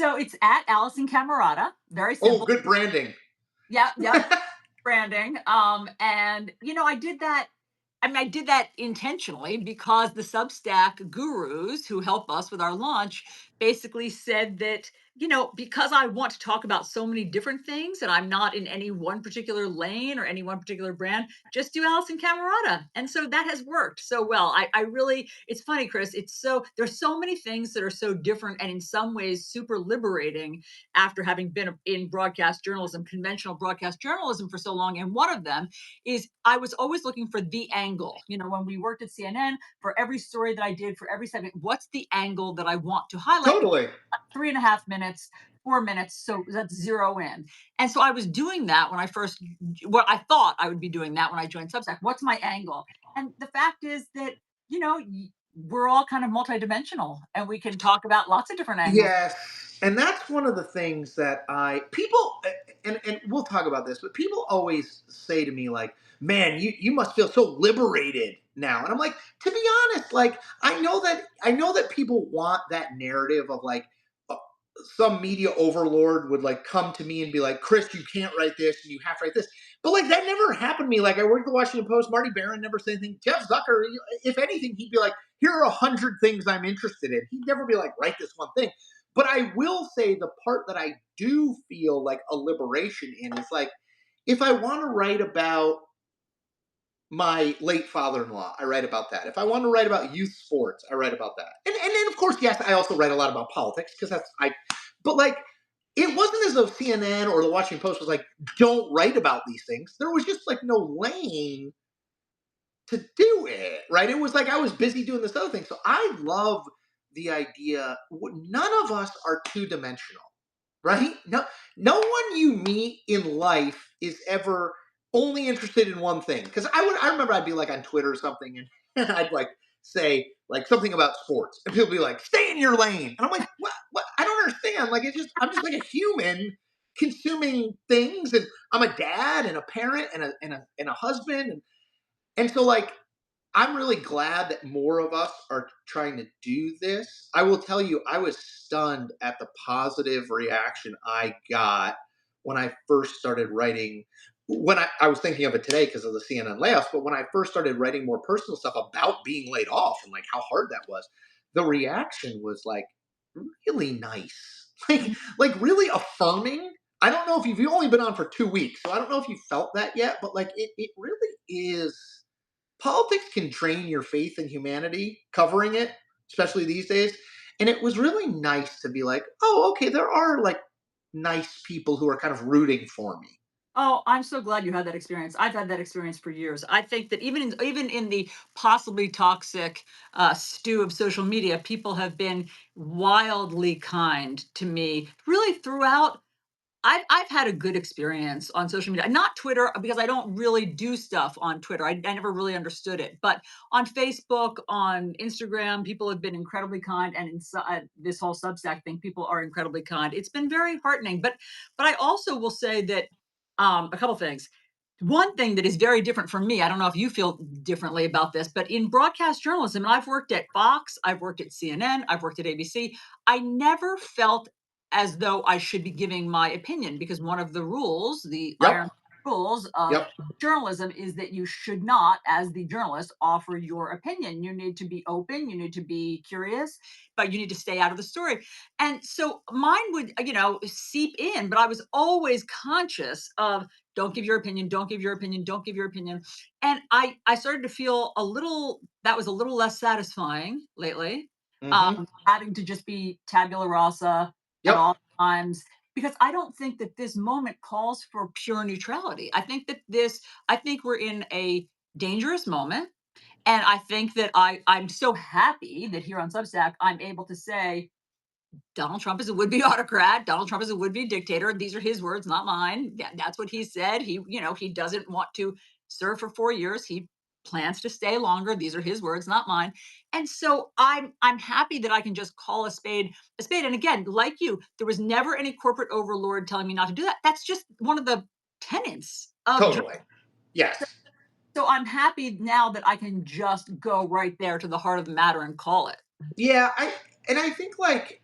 So it's at Alisyn Camerata. Very Oh, simple. good branding. Yep, yep. Branding. And I did that. I mean, I did that intentionally because the Substack gurus who help us with our launch basically said that, because I want to talk about so many different things and I'm not in any one particular lane or any one particular brand, just do Allison Camerata. And so that has worked so well. I really, it's funny, Chris. There's so many things that are so different and in some ways super liberating after having been in broadcast journalism, conventional broadcast journalism for so long. And one of them is I was always looking for the angle. When we worked at CNN, for every story that I did, for every segment, what's the angle that I want to highlight? Because Totally. 3.5 minutes, 4 minutes, so that's zero in. And so I was doing that when I first, what I thought I would be doing that when I joined Substack. What's my angle? And the fact is that, we're all kind of multidimensional and we can talk about lots of different angles. Yes. And that's one of the things that people, and we'll talk about this, but people always say to me, like, man, you must feel so liberated now. And I'm like, to be honest, like, I know that people want that narrative of like, uh, some media overlord would like come to me and be like, Chris, you can't write this and you have to write this. But like that never happened to me. Like I worked at the Washington Post. Marty Barron never said anything. Jeff Zucker, if anything, he'd be like, here are 100 things I'm interested in. He'd never be like, write this one thing. But I will say the part that I do feel like a liberation in is like, if I want to write about my late father-in-law, I write about that. If I want to write about youth sports, I write about that. And then of course, yes, I also write a lot about politics because but like it wasn't as though CNN or the Washington Post was like, don't write about these things. There was just like no lane to do it, right? It was like I was busy doing this other thing. So I love the idea. None of us are two dimensional, right? No one you meet in life is ever only interested in one thing. Because I remember I'd be like on Twitter or something, and I'd like say like something about sports, and people would be like, "Stay in your lane," and I'm like, "What? What? I don't understand." Like I'm just like a human consuming things, and I'm a dad and a parent and a husband, and so like I'm really glad that more of us are trying to do this. I will tell you, I was stunned at the positive reaction I got when I first started writing. When I was thinking of it today because of the CNN layoffs, but when I first started writing more personal stuff about being laid off and like how hard that was, the reaction was like really nice, like really affirming. I don't know if you've only been on for 2 weeks, so I don't know if you felt that yet, but like it really is. Politics can drain your faith in humanity covering it, especially these days. And it was really nice to be like, oh, okay, there are like nice people who are kind of rooting for me. Oh, I'm so glad you had that experience. I've had that experience for years. I think that even in the possibly toxic stew of social media, people have been wildly kind to me, really throughout. I've had a good experience on social media, not Twitter because I don't really do stuff on Twitter. I never really understood it, but on Facebook, on Instagram, people have been incredibly kind, and inside this whole Substack thing, people are incredibly kind. It's been very heartening, but I also will say that a couple things. One thing that is very different from me, I don't know if you feel differently about this, but in broadcast journalism, and I've worked at Fox, I've worked at CNN, I've worked at ABC, I never felt as though I should be giving my opinion because one of the rules, the Yep. iron rules of Yep. journalism is that you should not, as the journalist, offer your opinion. You need to be open, you need to be curious, but you need to stay out of the story. And so mine would, seep in, but I was always conscious of don't give your opinion, don't give your opinion, don't give your opinion. And I started to feel that was a little less satisfying lately. Having to just be tabula rasa at Yep. all times because I don't think that this moment calls for pure neutrality. I think we're in a dangerous moment. And I think that I'm so happy that here on Substack, I'm able to say, Donald Trump is a would-be autocrat. Donald Trump is a would-be dictator. These are his words, not mine. That's what he said. He doesn't want to serve for 4 years. He plans to stay longer. These are his words, not mine. And so I'm happy that I can just call a spade a spade. And again, like you, there was never any corporate overlord telling me not to do that. That's just one of the tenets of Totally. Yes. so I'm happy now that I can just go right there to the heart of the matter and call it. Yeah. I think like